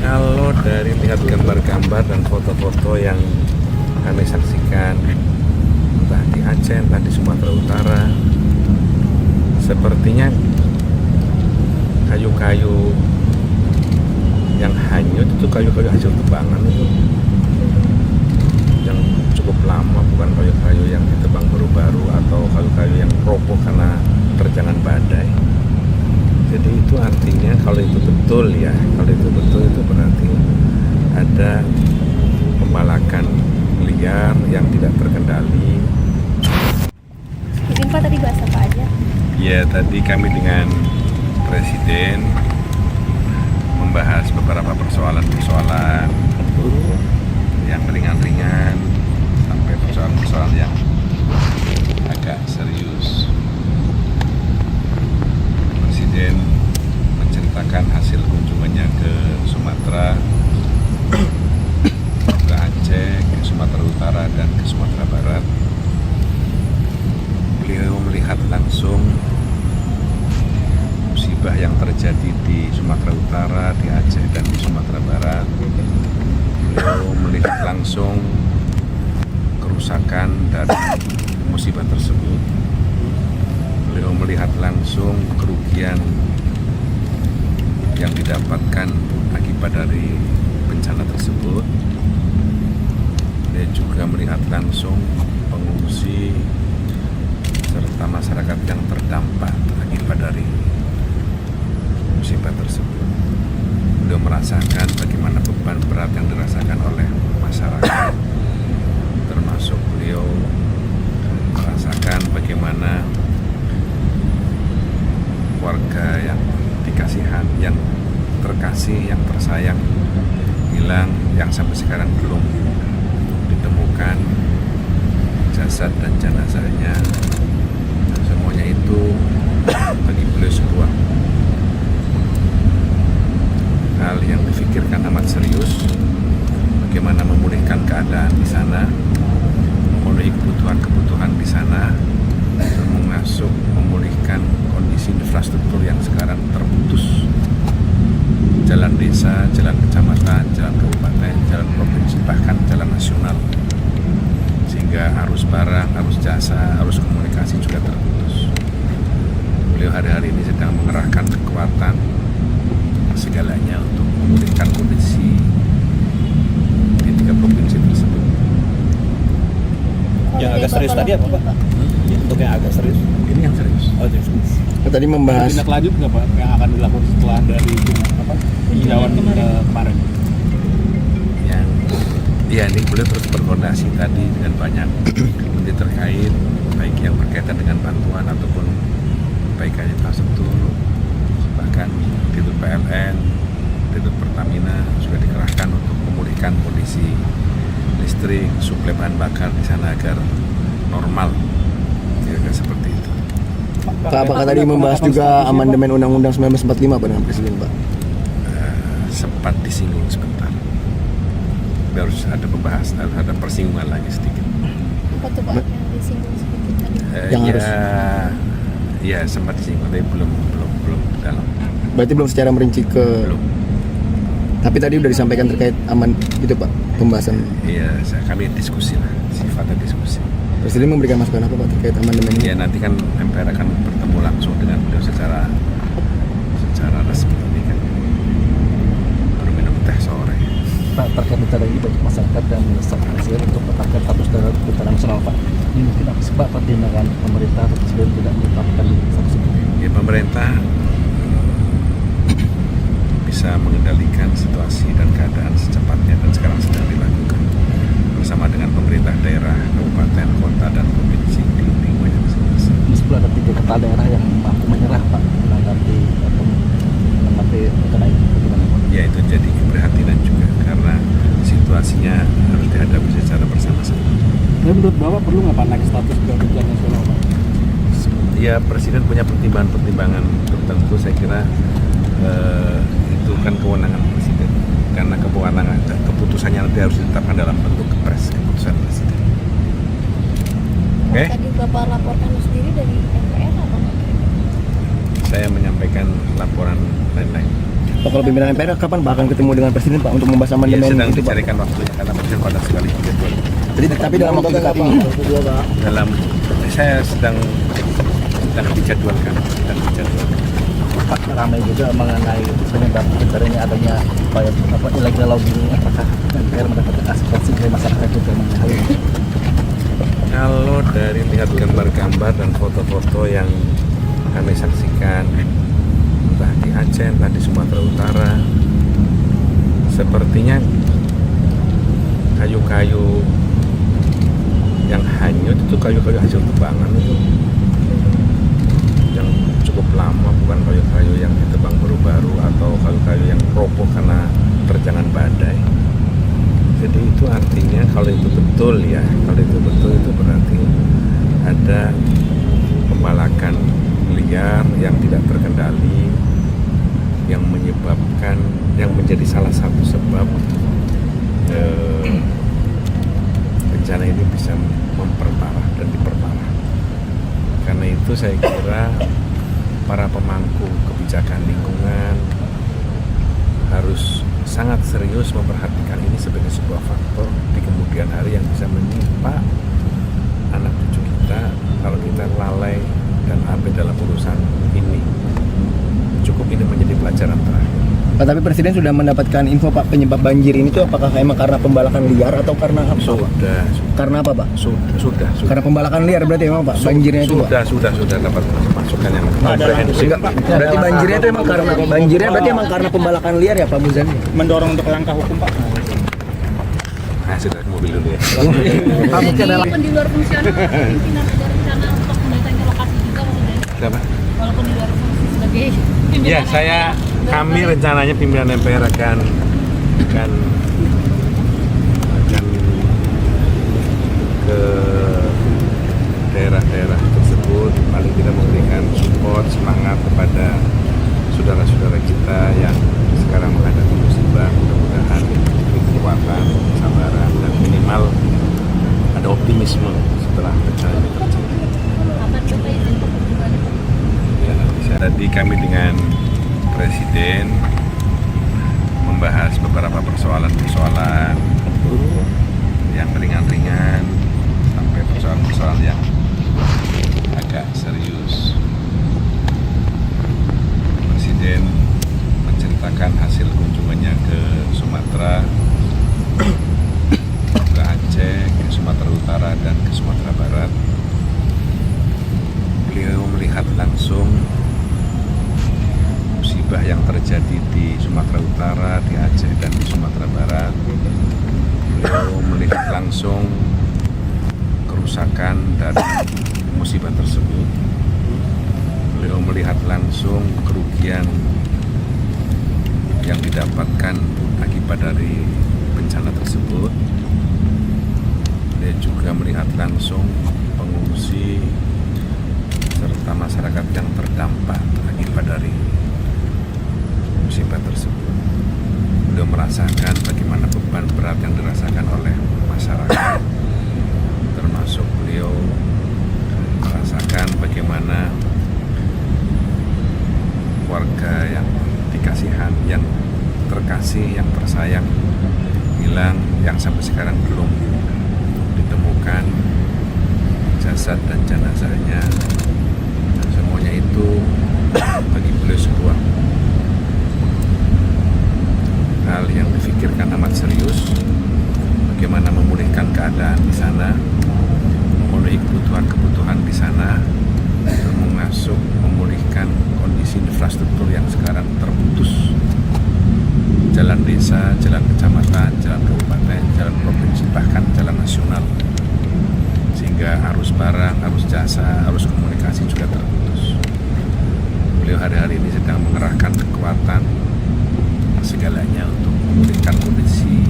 Kalau dari lihat gambar-gambar dan foto-foto yang kami saksikan, entah di Aceh, entah di Sumatera Utara, sepertinya kayu-kayu yang hanyut itu kayu-kayu hasil tebangan itu yang cukup lama, bukan kayu-kayu yang ditebang baru-baru atau kayu-kayu yang roboh karena terjangan badai. Jadi itu artinya kalau itu betul ya, kalau itu betul itu berarti ada pembalakan liar yang tidak terkendali. Izin Pak, tadi bahas apa aja? Ya, tadi kami dengan Presiden membahas beberapa persoalan-persoalan yang ringan-ringan sampai persoalan-persoalan yang agak serius. Presiden menceritakan hasil kunjungannya ke Sumatera, ke Aceh, ke Sumatera Utara, dan ke Sumatera Barat. Beliau melihat langsung musibah yang terjadi di Sumatera Utara, di Aceh, dan di Sumatera Barat. Beliau melihat langsung kerusakan dari musibah tersebut. Beliau melihat langsung kerugian yang didapatkan akibat dari bencana tersebut. Dia juga melihat langsung pengungsi serta masyarakat yang terdampak akibat dari musibah tersebut. Beliau merasakan bagaimana beban berat yang dirasakan oleh masyarakat, termasuk beliau merasakan bagaimana warga yang dikasihan, yang terkasih, yang tersayang hilang, yang sampai sekarang belum ditemukan jasad dan jenazahnya. Semuanya itu bagi beliau sebuah hal yang difikirkan amat serius. Bagaimana memulihkan keadaan di sana, memenuhi kebutuhan-kebutuhan di sana, termasuk memulihkan kondisi infrastruktur yang sekarang terputus. Jalan desa, jalan kecamatan, jalan kabupaten, jalan provinsi, bahkan jalan nasional. Sehingga arus barang, arus jasa, arus komunikasi juga terputus. Beliau hari-hari ini sedang mengerahkan kekuatan segalanya untuk memulihkan kondisi di 3 provinsi tersebut. Yang agak serius tadi apa Pak? Untuk yang agak serius? Ini yang serius. Oh serius. Tadi membahas Tindak lanjut nggak Pak yang akan dilakukan setelah dari tinjauan kemarin? Yang ya ini beliau terus berkoordinasi tadi dengan banyak menteri terkait, baik yang berkaitan dengan bantuan ataupun perbaikan infrastruktur, bahkan Dirut PLN, Dirut Pertamina sudah dikerahkan untuk memulihkan kondisi listrik, suplai bahan bakar di sana agar normal, kira-kira seperti itu. Pak, apakah tadi membahas juga amandemen Undang-Undang 1945 Pak dengan Presiden Pak? Sempat disinggung sebentar. Harus ada pembahasan, harus ada persinggungan lagi sedikit. Apa tuh Pak yang disinggung sedikit tadi? Yang ya, harus. Ya sempat disinggung, tapi belum dalam. Berarti belum secara merinci ke. Belum. Tapi tadi udah disampaikan terkait aman itu Pak pembahasan. Iya, kami diskusi lah, sifatnya diskusi. Presiden memberikan masukan apa Pak terkait amandemen ini? Ya nanti kan MPR akan bertemu langsung dengan beliau secara resmi ini kan. Baru minum teh sore. Pak, terkait bencana ini bagi masyarakat dan mendesak Presiden untuk menetapkan status darurat bencana nasional Pak. Ini mungkin apa sih Pak pertimbangan pemerintah atau Presiden tidak menetapkan status ini? Ya pemerintah bisa mengendalikan situasi dan keadaan secepatnya dan sekarang sedang dilakukan bersama dengan pemerintah daerah, kabupaten, kota, dan provinsi di lingkungannya masing-masing. Meskipun ada 3 kepala daerah yang mampu menyerah Pak menanggapi bencana ini, bagaimana Pak? Ya itu jadi keprihatinan juga karena situasinya harus dihadapi secara bersama-sama. Tapi menurut Bapak perlu nggak Pak naik status ke bencana nasional Pak? Ya Presiden punya pertimbangan-pertimbangan tertentu, saya kira itu kan kewenangan Presiden karena keputusannya nanti harus ditetapkan dalam bentuk kepres, keputusan Presiden. Oke? Tadi Bapak laporkan sendiri dari MPR atau apa? Saya menyampaikan laporan lain-lain. Pak, kalau pimpinan MPR kapan Pak akan ketemu dengan Presiden Pak untuk membahas Ya, amandemen sedang itu Pak? dicarikan waktunya karena presiden padat sekali jadwal. Tapi dalam waktu dekat ini Dalam saya sedang dijadwalkan. Pak, ramai juga mengenai penyebab sebenarnya adanya upaya illegal logging ini. Apakah MPR mendapatkan aspirasi dari masyarakat juga mengenai hal ini? Kalau dari lihat gambar-gambar dan foto-foto yang kami saksikan, entah di Aceh, entah di Sumatera Utara, sepertinya kayu-kayu yang hanyut itu kayu-kayu hasil tebangan itu yang cukup lama, bukan kayu-kayu yang ditebang baru-baru atau kayu-kayu yang roboh karena terjangan badai. Jadi itu artinya kalau itu betul ya, kalau itu betul itu berarti ada pembalakan liar yang tidak terkendali yang menyebabkan, yang menjadi salah satu sebab bencana ini bisa memperparah dan diperparah. Karena itu saya kira para pemangku kebijakan lingkungan harus sangat serius memperhatikan ini sebagai sebuah faktor di kemudian hari yang bisa menimpa anak cucu kita kalau kita lalai dan abai dalam urusan ini. Cukup ini menjadi pelajaran terakhir. Pak, tapi Presiden sudah mendapatkan info Pak penyebab banjir ini tuh apakah emang karena pembalakan liar atau karena apa Pak? Karena apa Pak? Sudah. Karena pembalakan liar berarti emang Pak banjirnya itu Pak? Sudah dapat masukan yang komprehensif. Enggak Pak, berarti banjirnya itu emang karena pembalakan liar ya Pak Muzani? Mendorong untuk langkah hukum Pak. Nah, sudah ke mobil dulu ya. Walaupun di luar fungsional, pimpinan ada rencana untuk mendatangi lokasi juga maksudnya. Kenapa? Walaupun di luar fungsi sebagai pimpinan. Ya, kami rencananya pimpinan MPR akan ke daerah-daerah tersebut, paling tidak memberikan support, semangat kepada saudara-saudara kita yang sekarang menghadapi musibah. Mudah-mudahan diberi kekuatan, kesabaran, dan minimal ada optimisme setelah bencana ini terjadi. Kapan coba izin perkunjungan? Ya, nanti tadi kami dengan Presiden membahas beberapa persoalan-persoalan yang ringan-ringan sampai persoalan-persoalan yang agak serius. Presiden menceritakan hasil kunjungannya ke Sumatera, ke Aceh, ke Sumatera Utara, dan ke Sumatera Barat. Beliau melihat langsung musibah yang terjadi di Sumatera Utara, di Aceh, dan di Sumatera Barat. Beliau melihat langsung kerusakan dari musibah tersebut. Beliau melihat langsung kerugian yang didapatkan akibat dari bencana tersebut. Dia juga melihat langsung pengungsi serta masyarakat yang terdampak akibat dari musibah tersebut. Beliau merasakan bagaimana beban berat yang dirasakan oleh masyarakat, termasuk beliau merasakan bagaimana keluarga yang dikasihan, yang terkasih, yang tersayang hilang, yang sampai sekarang belum ditemukan jasad dan jenazahnya. Semuanya itu bagi beliau sebuah hal yang difikirkan amat serius, bagaimana memulihkan keadaan di sana, memenuhi kebutuhan di sana, termasuk memulihkan kondisi infrastruktur yang sekarang terputus, jalan desa, jalan kecamatan, jalan kabupaten, jalan provinsi, bahkan jalan nasional, sehingga arus barang, arus jasa, arus komunikasi juga terputus. Beliau hari-hari ini sedang mengerahkan kekuatan segalanya untuk memulihkan kondisi